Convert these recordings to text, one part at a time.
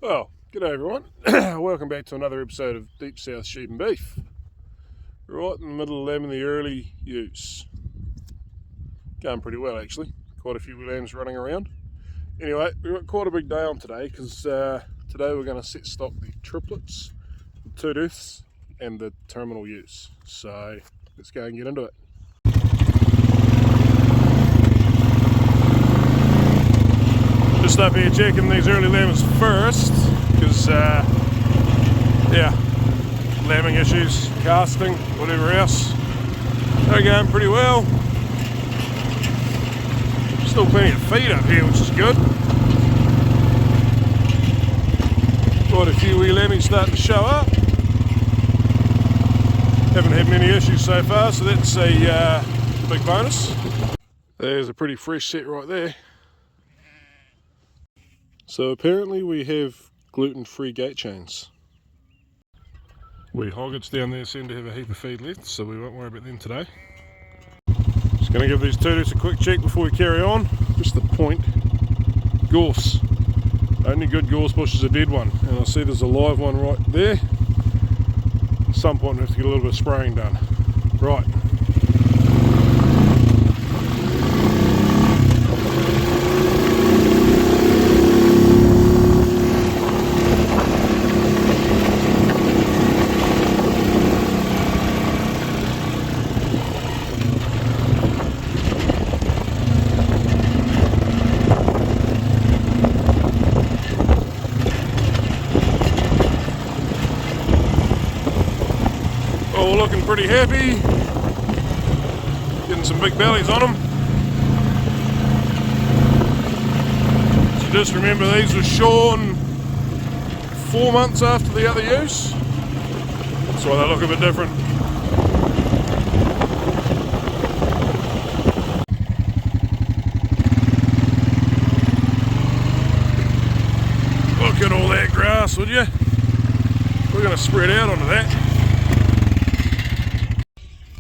Well, g'day everyone. Welcome back to another episode of Deep South Sheep and Beef. Right in the middle of lambing the early ewes. Going pretty well actually. Quite a few lambs running around. Anyway, we've got quite a big day on today because today we're going to set stock the triplets, the twotooths and the terminal ewes. So let's go and get into it. Just up here checking these early lambs first because lambing issues, casting, whatever else, they're going pretty well. Still plenty of feed up here, which is good. Quite a few wee lambs starting to show up. Haven't had many issues so far, so that's a big bonus. There's a pretty fresh set right there. So apparently we have gluten-free gate chains. We hoggets down there seem to have a heap of feed left, so we won't worry about them today. Just going to give these twotooths a quick check before we carry on. Just the point. Gorse. Only good gorse bush is a dead one, and I see there's a live one right there. At some point we have to get a little bit of spraying done. Right. All looking pretty happy, getting some big bellies on them. So just remember these were shorn 4 months after the other ewes, that's why they look a bit different. Look at all that grass, would you? We're going to spread out onto that.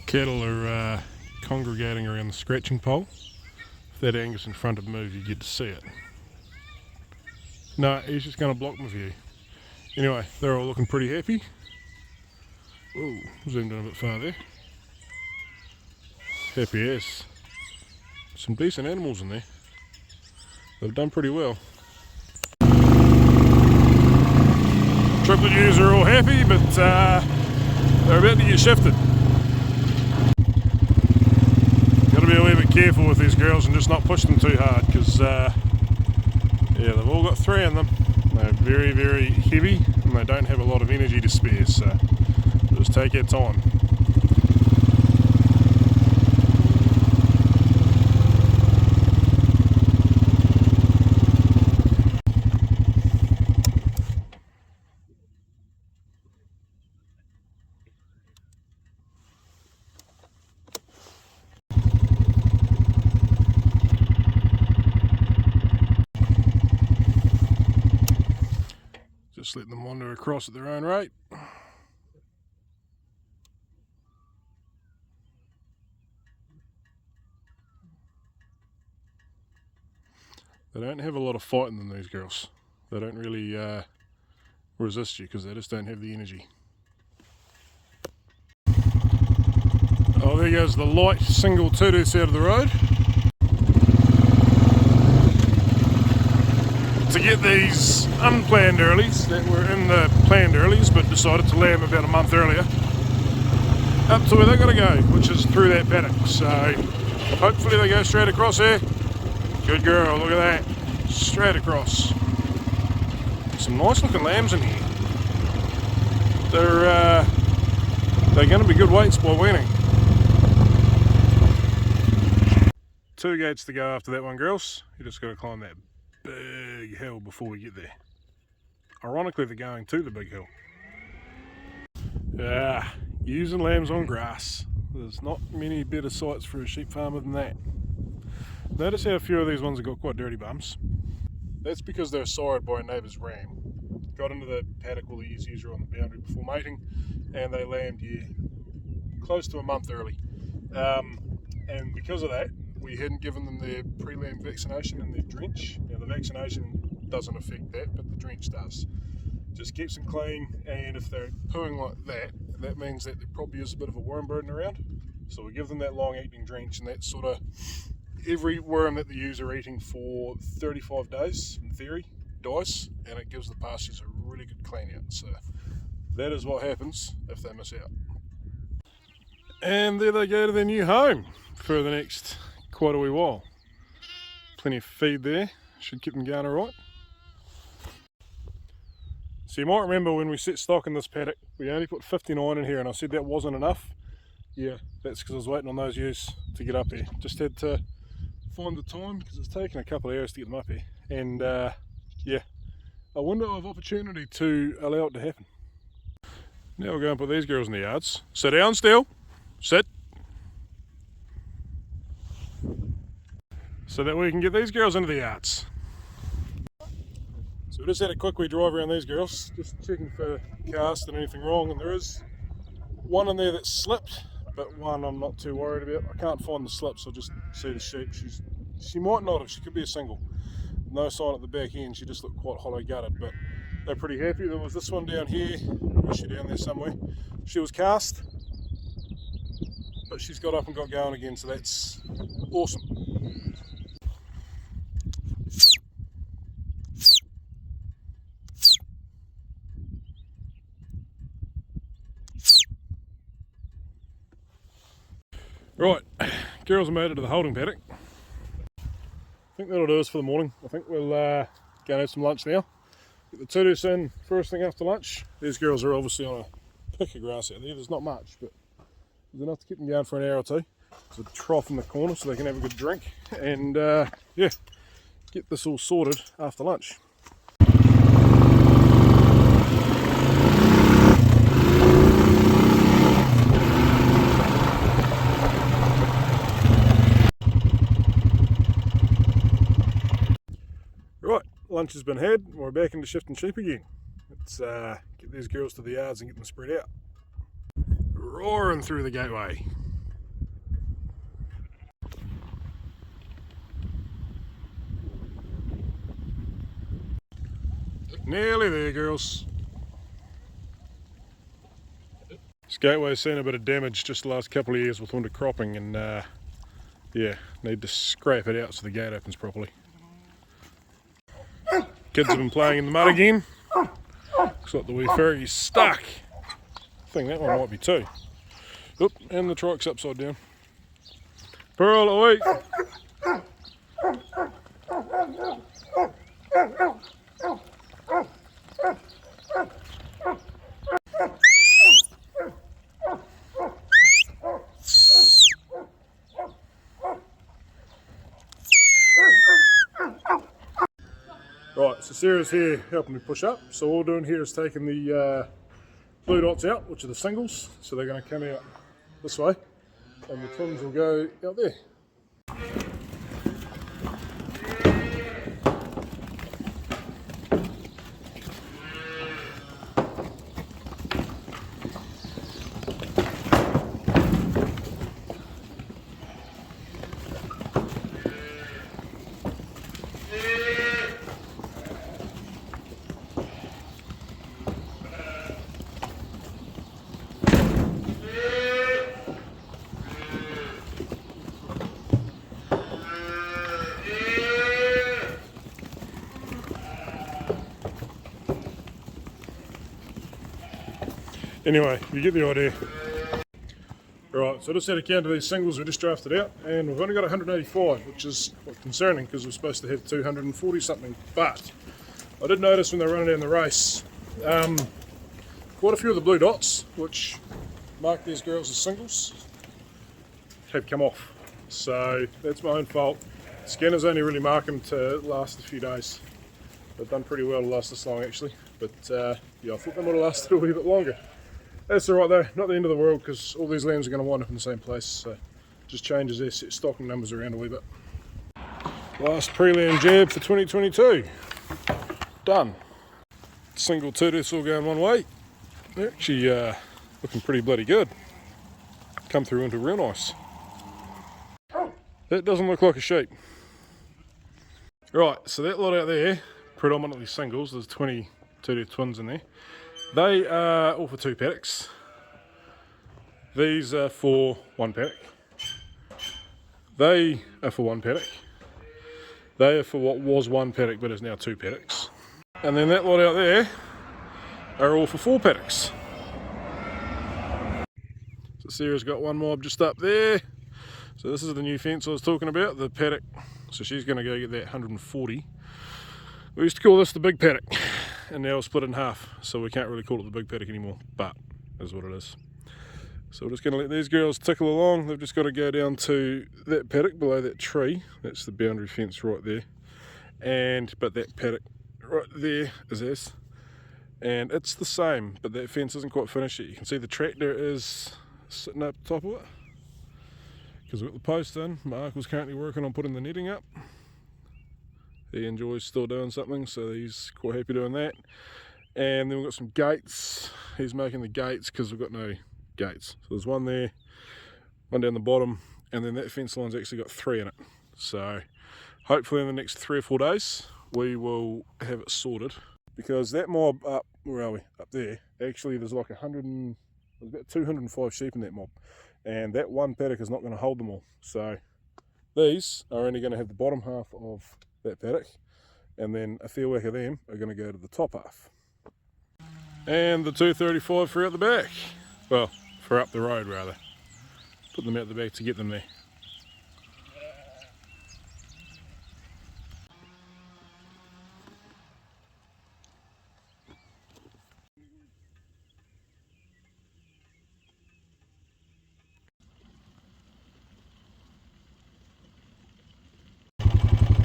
Cattle are congregating around the scratching pole. If that Angus in front of move, you get to see it. No, he's just going to block my view. Anyway, they're all looking pretty happy. Ooh, zoomed in a bit far there. Happy as. Some decent animals in there. They've done pretty well. Triplet ewes are all happy, but they're about to get shifted. Be a wee bit careful with these girls and just not push them too hard because they've all got 3 in them. They're very, very heavy and they don't have a lot of energy to spare, so just take your time. Just let them wander across at their own rate. They don't have a lot of fight in them, these girls. They don't really resist you because they just don't have the energy. Oh, there goes the light single twotooths out of the road. To get these unplanned earlies that were in the planned earlies but decided to lamb about a month earlier up to where they're going to go, which is through that paddock. So hopefully they go straight across there. Good girl, look at that, straight across. Some nice looking lambs in here. They're going to be good weights by weaning. 2 gates to go after that one, girls. You just got to climb that big hill before we get there. Ironically, they're going to the big hill. Ewes and lambs on grass. There's not many better sights for a sheep farmer than that. Notice how a few of these ones have got quite dirty bums. That's because they're sired by a neighbour's ram. Got into the paddock while the ewes were on the boundary before mating, and they lambed here close to a month early. And because of that, we hadn't given them their pre-lamb vaccination and their drench. Now the vaccination doesn't affect that, but the drench does. Just keeps them clean, and if they're pooing like that, that means that there probably is a bit of a worm burden around. So we give them that long-acting drench, and that's sort of every worm that the ewes are eating for 35 days, in theory, dies, and it gives the pastures a really good clean out. So that is what happens if they miss out. And there they go to their new home for the next quite a wee while. Plenty of feed there, should keep them going alright. So you might remember when we set stock in this paddock, we only put 59 in here, and I said that wasn't enough. Yeah, that's because I was waiting on those ewes to get up here. Just had to find the time because it's taken a couple of hours to get them up here. And yeah, a window of opportunity to allow it to happen. Now we'll go and put these girls in the yards. Sit down still. Sit. So that we can get these girls into the yards. So we just had a quick wee drive around these girls, just checking for cast and anything wrong, and there is one in there that slipped, but one I'm not too worried about. I can't find the slip, so I just see the sheep. She might not have, she could be a single. No sign at the back end, she just looked quite hollow gutted, but they're pretty happy. There was this one down here, or she down there somewhere. She was cast, but she's got up and got going again, so that's awesome. Right, girls have made it to the holding paddock. I think that'll do us for the morning. I think we'll go and have some lunch now. Get the twotooths in first thing after lunch. These girls are obviously on a pick of grass out there. There's not much, but there's enough to keep them going for an hour or two. There's a trough in the corner so they can have a good drink. And yeah, get this all sorted after lunch. Right, lunch has been had, we're back into shifting sheep again. Let's get these girls to the yards and get them spread out. Roaring through the gateway. Nearly there, girls. This gateway's seen a bit of damage just the last couple of years with winter cropping, and yeah, need to scrape it out so the gate opens properly. Kids have been playing in the mud again. Looks like the wee ferry's stuck. I think that one might be too. Oop, and the trike's upside down. Pearl away! Right, so Sarah's here helping me push up. So all we're doing here is taking the blue dots out, which are the singles. So they're going to come out this way, and the twins will go out there. Anyway, you get the idea. Right, so I just had a count of these singles we just drafted out, and we've only got 185, which is quite concerning because we're supposed to have 240 something. But I did notice when they were running down the race, quite a few of the blue dots, which mark these girls as singles, have come off. So that's my own fault. Scanners only really mark them to last a few days. They've done pretty well to last this long actually, but yeah, I thought they might have lasted a wee bit longer. That's alright though, not the end of the world because all these lambs are going to wind up in the same place, so just changes their stocking numbers around a wee bit. Last pre-lamb jab for 2022. Done. Single twotooths all going one way. They're actually looking pretty bloody good. Come through into real nice. That doesn't look like a sheep. Right, so that lot out there predominantly singles. There's 20 two-tooth twins in there. They are all for 2 paddocks. These are for 1 paddock. They are for 1 paddock. They are for what was 1 paddock but is now 2 paddocks. And then that lot out there are all for 4 paddocks. So Sarah's got one mob just up there. So this is the new fence I was talking about, the paddock. So she's going to go get that 140. We used to call this the big paddock, and now it's split in half, so we can't really call it the big paddock anymore, but is what it is. So we're just going to let these girls tickle along. They've just got to go down to that paddock below that tree. That's the boundary fence right there. But that paddock right there is this. And it's the same, but that fence isn't quite finished yet. You can see the tractor is sitting up top of it, because we've got the post in. Mark was currently working on putting the netting up. He enjoys still doing something, so he's quite happy doing that. And then we've got some gates. He's making the gates because we've got no gates. So there's one there, one down the bottom, and then that fence line's actually got 3 in it. So hopefully in the next 3 or 4 days we will have it sorted, because that mob up, where are we? Up there. Actually there's like there's about 205 sheep in that mob, and that 1 paddock is not going to hold them all. So these are only going to have the bottom half of that paddock, and then a fair whack of them are going to go to the top half. And the 235 for out the back. Well, for up the road rather. Put them out the back to get them there.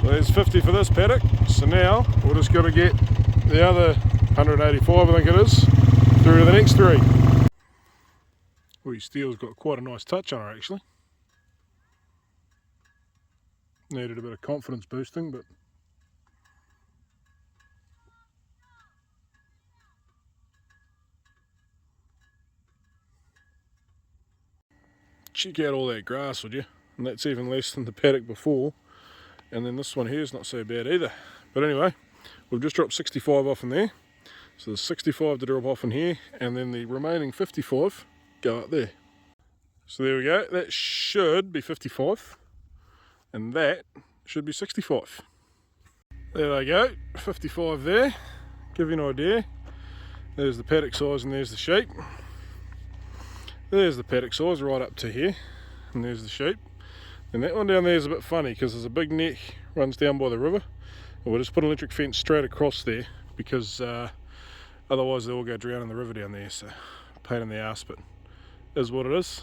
Well, there's 50 for this paddock, so now we're just got to get the other 185, I think it is, through to the next 3. Well, steel's got quite a nice touch on her actually. Needed a bit of confidence boosting, but check out all that grass, would you? And that's even less than the paddock before. And then this one here is not so bad either. But anyway, we've just dropped 65 off in there. So there's 65 to drop off in here, and then the remaining 55 go up there. So there we go, that should be 55, and that should be 65. There they go, 55 there. Give you an idea. There's the paddock size and there's the sheep. There's the paddock size right up to here, and there's the sheep. And that one down there is a bit funny because there's a big neck runs down by the river, and we'll just put an electric fence straight across there, because otherwise they'll all go drown in the river down there. So pain in the ass, but is what it is.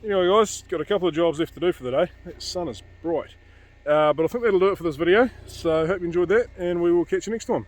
Anyway guys, got a couple of jobs left to do for the day. That sun is bright, but I think that'll do it for this video. So hope you enjoyed that, and we will catch you next time.